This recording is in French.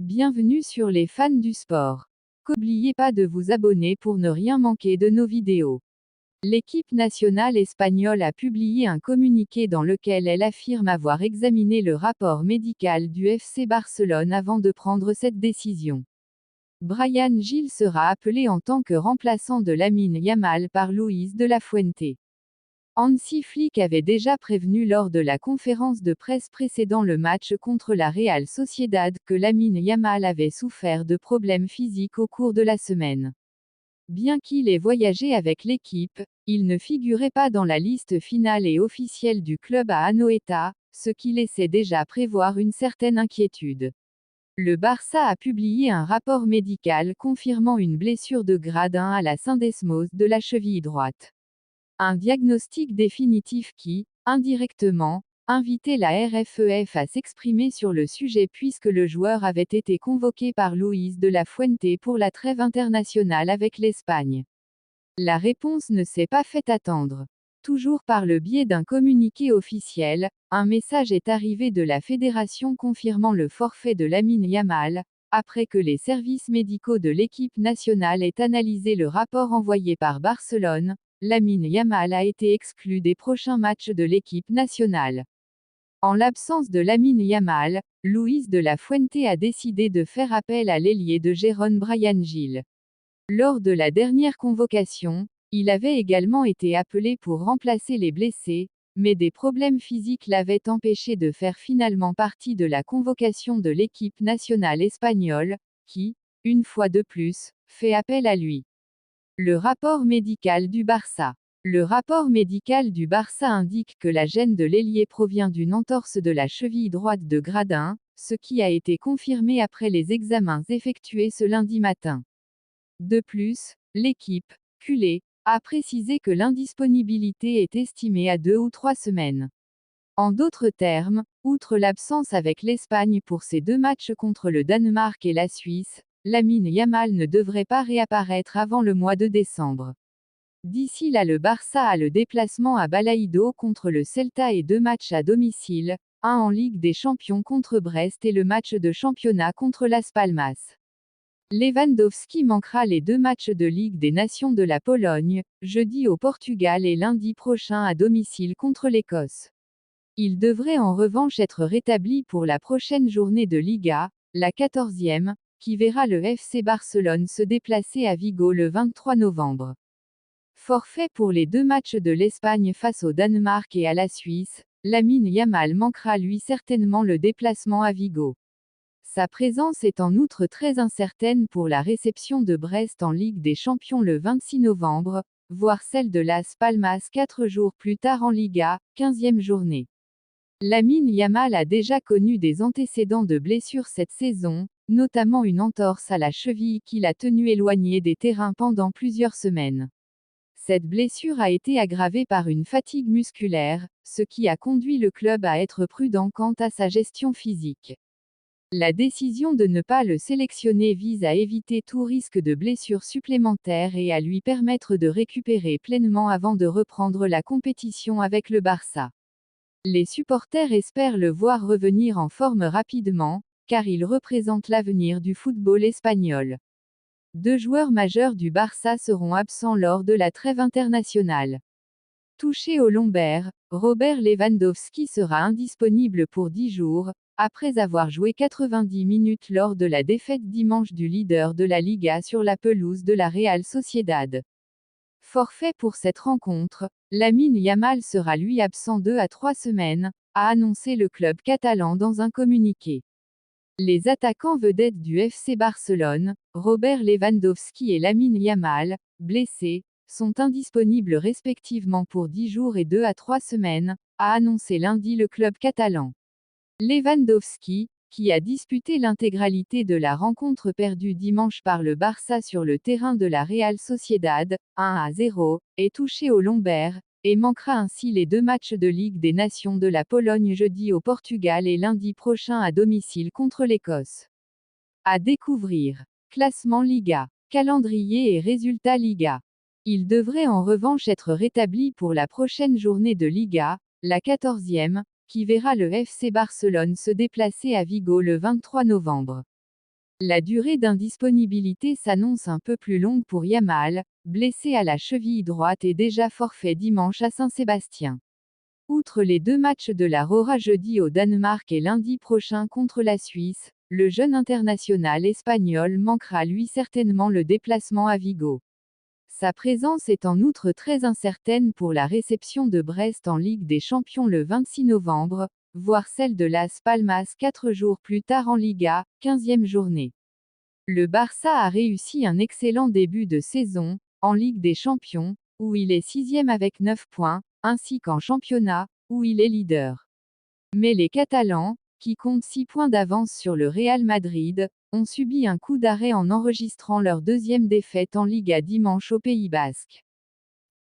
Bienvenue sur les fans du sport. N'oubliez pas de vous abonner pour ne rien manquer de nos vidéos. L'équipe nationale espagnole a publié un communiqué dans lequel elle affirme avoir examiné le rapport médical du FC Barcelone avant de prendre cette décision. Bryan Gil sera appelé en tant que remplaçant de Lamine Yamal par Luis de la Fuente. Hansi Flick avait déjà prévenu lors de la conférence de presse précédant le match contre la Real Sociedad que Lamine Yamal avait souffert de problèmes physiques au cours de la semaine. Bien qu'il ait voyagé avec l'équipe, il ne figurait pas dans la liste finale et officielle du club à Anoeta, ce qui laissait déjà prévoir une certaine inquiétude. Le Barça a publié un rapport médical confirmant une blessure de grade 1 à la syndesmose de la cheville droite. Un diagnostic définitif qui, indirectement, invitait la RFEF à s'exprimer sur le sujet puisque le joueur avait été convoqué par Luis de la Fuente pour la trêve internationale avec l'Espagne. La réponse ne s'est pas fait attendre. Toujours par le biais d'un communiqué officiel, un message est arrivé de la fédération confirmant le forfait de Lamine Yamal, après que les services médicaux de l'équipe nationale aient analysé le rapport envoyé par Barcelone. Lamine Yamal a été exclu des prochains matchs de l'équipe nationale. En l'absence de Lamine Yamal, Luis de la Fuente a décidé de faire appel à l'ailier de Gérone Bryan Gil. Lors de la dernière convocation, il avait également été appelé pour remplacer les blessés, mais des problèmes physiques l'avaient empêché de faire finalement partie de la convocation de l'équipe nationale espagnole, qui, une fois de plus, fait appel à lui. Le rapport médical du Barça. Le rapport médical du Barça indique que la gêne de l'ailier provient d'une entorse de la cheville droite de grade 1, ce qui a été confirmé après les examens effectués ce lundi matin. De plus, l'équipe, culée, a précisé que l'indisponibilité est estimée à 2 ou 3 semaines. En d'autres termes, outre l'absence avec l'Espagne pour ces deux matchs contre le Danemark et la Suisse, Lamine Yamal ne devrait pas réapparaître avant le mois de décembre. D'ici là, le Barça a le déplacement à Balaïdo contre le Celta et 2 matchs à domicile, un en Ligue des Champions contre Brest et le match de championnat contre Las Palmas. Lewandowski manquera les 2 matchs de Ligue des Nations de la Pologne, jeudi au Portugal et lundi prochain à domicile contre l'Écosse. Il devrait en revanche être rétabli pour la prochaine journée de Liga, la 14e, qui verra le FC Barcelone se déplacer à Vigo le 23 novembre. Forfait pour les 2 matchs de l'Espagne face au Danemark et à la Suisse, Lamine Yamal manquera lui certainement le déplacement à Vigo. Sa présence est en outre très incertaine pour la réception de Brest en Ligue des Champions le 26 novembre, voire celle de Las Palmas 4 jours plus tard en Liga, 15e journée. Lamine Yamal a déjà connu des antécédents de blessures cette saison, notamment une entorse à la cheville qui l'a tenu éloigné des terrains pendant plusieurs semaines. Cette blessure a été aggravée par une fatigue musculaire, ce qui a conduit le club à être prudent quant à sa gestion physique. La décision de ne pas le sélectionner vise à éviter tout risque de blessure supplémentaire et à lui permettre de récupérer pleinement avant de reprendre la compétition avec le Barça. Les supporters espèrent le voir revenir en forme rapidement, car il représente l'avenir du football espagnol. 2 joueurs majeurs du Barça seront absents lors de la trêve internationale. Touché au lombaire, Robert Lewandowski sera indisponible pour 10 jours, après avoir joué 90 minutes lors de la défaite dimanche du leader de la Liga sur la pelouse de la Real Sociedad. Forfait pour cette rencontre, Lamine Yamal sera lui absent 2 à 3 semaines, a annoncé le club catalan dans un communiqué. Les attaquants vedettes du FC Barcelone, Robert Lewandowski et Lamine Yamal, blessés, sont indisponibles respectivement pour 10 jours et 2 à 3 semaines, a annoncé lundi le club catalan. Lewandowski, qui a disputé l'intégralité de la rencontre perdue dimanche par le Barça sur le terrain de la Real Sociedad, 1-0, est touché au lombaire, et manquera ainsi les 2 matchs de Ligue des Nations de la Pologne jeudi au Portugal et lundi prochain à domicile contre l'Écosse. À découvrir. Classement Liga. Calendrier et résultats Liga. Il devrait en revanche être rétabli pour la prochaine journée de Liga, la 14e, qui verra le FC Barcelone se déplacer à Vigo le 23 novembre. La durée d'indisponibilité s'annonce un peu plus longue pour Yamal, blessé à la cheville droite et déjà forfait dimanche à Saint-Sébastien. Outre les 2 matchs de la Rora jeudi au Danemark et lundi prochain contre la Suisse, le jeune international espagnol manquera lui certainement le déplacement à Vigo. Sa présence est en outre très incertaine pour la réception de Brest en Ligue des Champions le 26 novembre, voire celle de Las Palmas 4 jours plus tard en Liga, 15e journée. Le Barça a réussi un excellent début de saison, en Ligue des Champions, où il est 6e avec 9 points, ainsi qu'en championnat, où il est leader. Mais les Catalans, qui comptent 6 points d'avance sur le Real Madrid, ont subi un coup d'arrêt en enregistrant leur 2e défaite en Liga dimanche au Pays Basque.